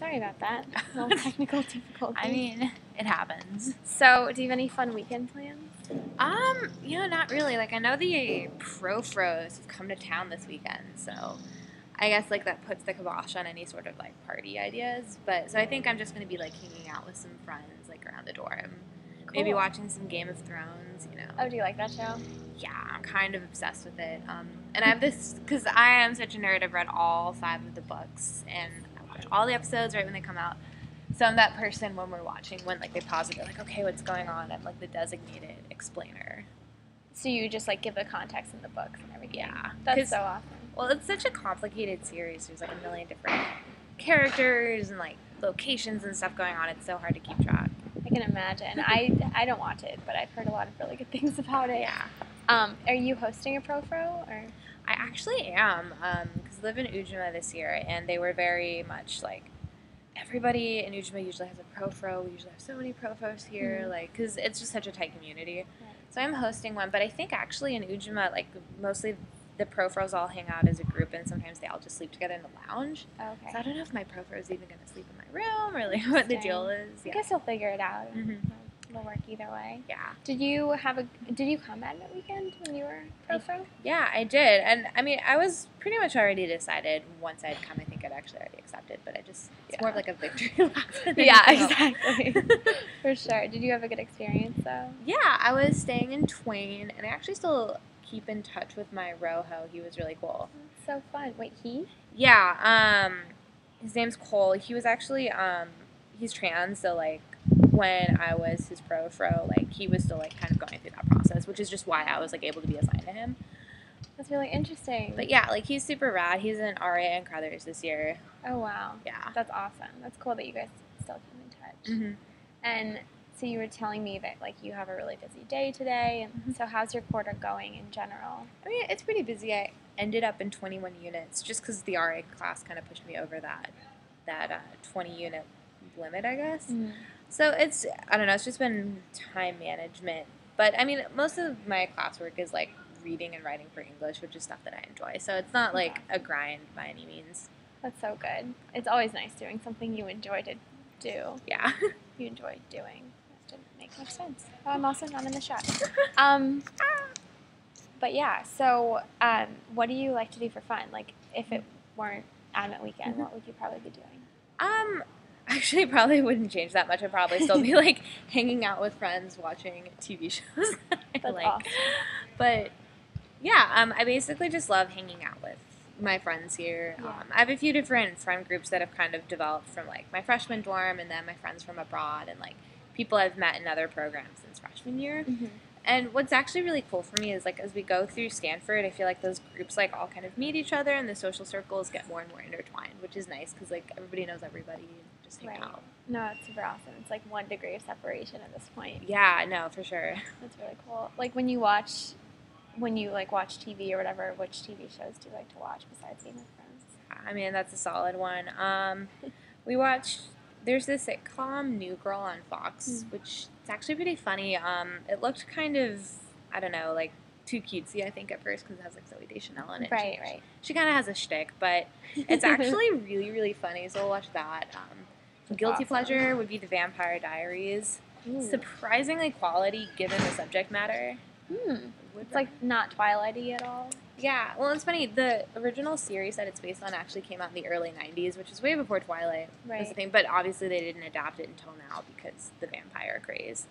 Sorry about that. A little technical difficulty. I mean, it happens. So, do you have any fun weekend plans? Not really. Like, I know the pro-fros have come to town this weekend, so I guess, like, that puts the kibosh on any sort of, like, party ideas. But, so I think I'm just going to be, like, hanging out with some friends, like, around the dorm. Cool. Maybe watching some Game of Thrones, you know. Oh, do you like that show? Yeah, I'm kind of obsessed with it. And I have this, because I am such a nerd, I've read all 5 of the books, and I watch all the episodes right when they come out. So I'm that person when we're watching, when, like, they pause it, they're like, okay, what's going on? I'm, like, the designated explainer. So you just, like, give the context in the books and everything? Yeah. That's so awesome. Well, it's such a complicated series. There's, like, a million different characters and, like, locations and stuff going on. It's so hard to keep track. I can imagine. I don't watch it, but I've heard a lot of really good things about it. Yeah. Are you hosting a pro-fro, or? I actually am, because I live in Ujima this year, and they were very much, like, everybody in Ujima usually has a pro-fro. We usually have so many pro-fros here, like, because it's just such a tight community. Right. So I'm hosting one, but I think actually in Ujima, like, mostly the pro-fros all hang out as a group, and sometimes they all just sleep together in the lounge. Okay. So I don't know if my pro-fro is even going to sleep in my room, or, like, what the deal is. I guess you'll figure it out. It'll work either way. Yeah. Did you combat that weekend when you were pro-fro? Yeah, I did. And, I mean, I was pretty much already decided once I'd come. I think I'd actually already accepted, but it's more of like a victory lap. Yeah, exactly. For sure. Did you have a good experience, though? Yeah, I was staying in Twain, and I actually still keep in touch with my Roho. He was really cool. That's so fun. Wait, he? Yeah, his name's Cole. He was actually, he's trans, so, like, when I was his pro-fro, like, he was still, like, kind of going through that process, which is just why I was, like, able to be assigned to him. That's really interesting. But, yeah, like, he's super rad. He's in RA and Crothers this year. Oh, wow. Yeah. That's awesome. That's cool that you guys still keep in touch. Mm-hmm. And so you were telling me that, like, you have a really busy day today, and so how's your quarter going in general? I mean, it's pretty busy. I ended up in 21 units just because the RA class kind of pushed me over that 20-unit limit, I guess. Mm-hmm. So it's, I don't know, it's just been time management. But, I mean, most of my classwork is, like, reading and writing for English, which is stuff that I enjoy. So it's not, like, a grind by any means. That's so good. It's always nice doing something you enjoy to do. Yeah. You enjoy doing. That didn't make much sense. Oh, I'm also not in the shot. But, yeah, so what do you like to do for fun? Like, if it weren't Advent weekend, what would you probably be doing? Actually, probably wouldn't change that much. I'd probably still be, like, hanging out with friends, watching TV shows that I That's like. Awesome. But, yeah, I basically just love hanging out with my friends here. Yeah. I have a few different friend groups that have kind of developed from, like, my freshman dorm and then my friends from abroad and, like, people I've met in other programs since freshman year. Mm-hmm. And what's actually really cool for me is, like, as we go through Stanford, I feel like those groups, like, all kind of meet each other and the social circles get more and more intertwined, which is nice because, like, everybody knows everybody and just hang out. No, it's super awesome. It's, like, 1 degree of separation at this point. Yeah, no, for sure. That's really cool. Like, when you watch TV or whatever, which TV shows do you like to watch besides Game of Thrones? I mean, that's a solid one. We watched... There's this sitcom, New Girl, on Fox, which is actually pretty funny. It looked kind of, I don't know, like, too cutesy, I think, at first, because it has, like, Zooey Deschanel in it. Right. She kind of has a shtick, but it's actually really, really funny, so we'll watch that. Guilty pleasure would be The Vampire Diaries. Surprisingly quality, given the subject matter. It's, like, not Twilight-y at all. Yeah, well, it's funny. The original series that it's based on actually came out in the early 90s, which is way before Twilight was the thing. But obviously they didn't adapt it until now because the vampire craze.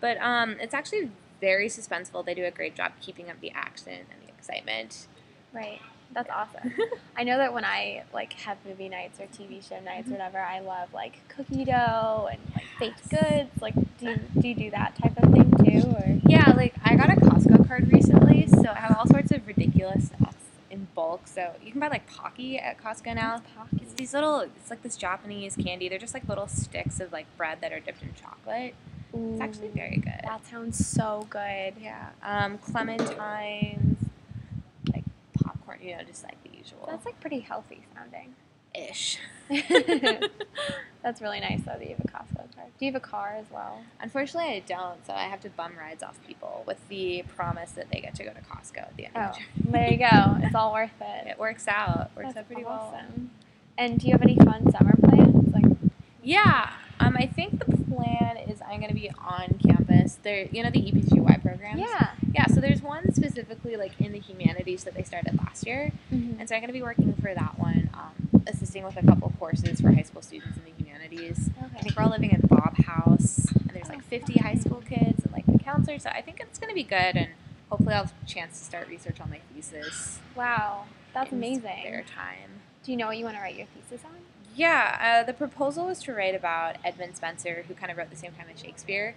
But it's actually very suspenseful. They do a great job keeping up the action and the excitement. Right. That's awesome. I know that when I, like, have movie nights or TV show nights or whatever, I love, like, cookie dough and, like, baked goods. Like, do you do that type of thing, too? Or? Yeah, like, I got a Costco card recently, so I have all sorts of ridiculous stuff in bulk. So you can buy, like, Pocky at Costco now. It's these little, it's like this Japanese candy. They're just, like, little sticks of, like, bread that are dipped in chocolate. Ooh, it's actually very good. That sounds so good. Yeah. Clementines. You know, just like the usual. That's, like, pretty healthy sounding. Ish. That's really nice, though, that you have a Costco card. Do you have a car as well? Unfortunately, I don't, so I have to bum rides off people with the promise that they get to go to Costco at the end of the journey. There you go. It's all worth it. It works out. Works out pretty awesome. well. And do you have any fun summer plans? Like, Yeah, I think the plan is I'm going to be on campus. There, the EPGY programs. Yeah. Yeah, so there's one specifically like in the humanities that they started last year, and so I'm going to be working for that one, assisting with a couple courses for high school students in the humanities. Okay. I think we're all living in Bob House, and there's like 50 high school kids and like the counselor. So I think it's going to be good, and hopefully I'll have a chance to start research on my thesis. Wow, that's in amazing. Spare time. Do you know what you want to write your thesis on? Yeah, the proposal was to write about Edmund Spenser, who kind of wrote the same time as Shakespeare.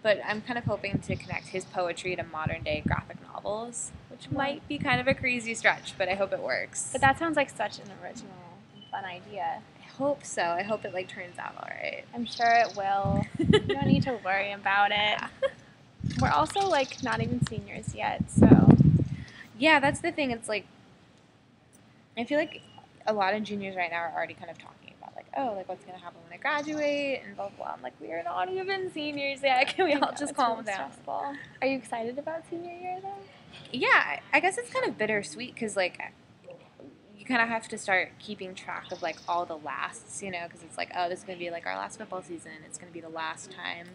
But I'm kind of hoping to connect his poetry to modern day graphic novels, which might be kind of a crazy stretch, but I hope it works. But that sounds like such an original and fun idea. I hope so. I hope it like turns out all right. I'm sure it will. You don't need to worry about it. Yeah. We're also like not even seniors yet, so Yeah, that's the thing. It's like I feel like a lot of juniors right now are already kind of talking about like, oh, like what's gonna happen when I graduate and blah blah blah. I'm like, we are not even seniors yet. Can we all just calm down? Stressful. Are you excited about senior year though? Yeah, I guess it's kind of bittersweet because like you kind of have to start keeping track of like all the lasts, because it's like, oh, this is gonna be like our last football season. It's gonna be the last time,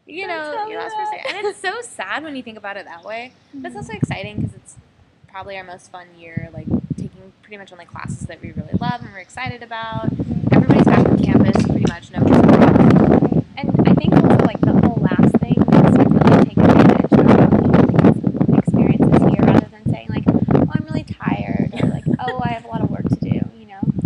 your last first day, and it's so sad when you think about it that way. But it's also exciting because it's probably our most fun year, like taking pretty much only classes that we really love and we're excited about. Everybody's back on campus, pretty much nobody's gone. And I think also like the whole last thing is to really take advantage of these experiences here rather than saying like, oh, I'm really tired or like, oh, I have a lot of work to do,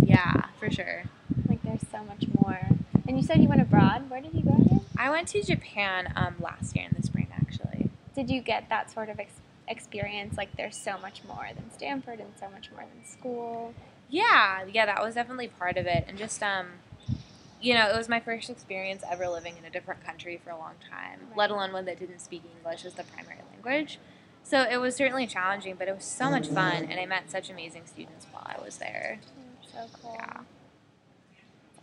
Yeah, for sure. Like there's so much more. And you said you went abroad. Where did you go again? I went to Japan last year in the spring, actually. Did you get that sort of experience? Like there's so much more than Stanford and so much more than school. Yeah, that was definitely part of it. And just, it was my first experience ever living in a different country for a long time, let alone one that didn't speak English as the primary language. So it was certainly challenging, but it was so much fun, and I met such amazing students while I was there. So cool. Yeah.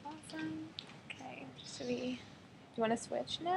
Awesome. Okay, do you want to switch now?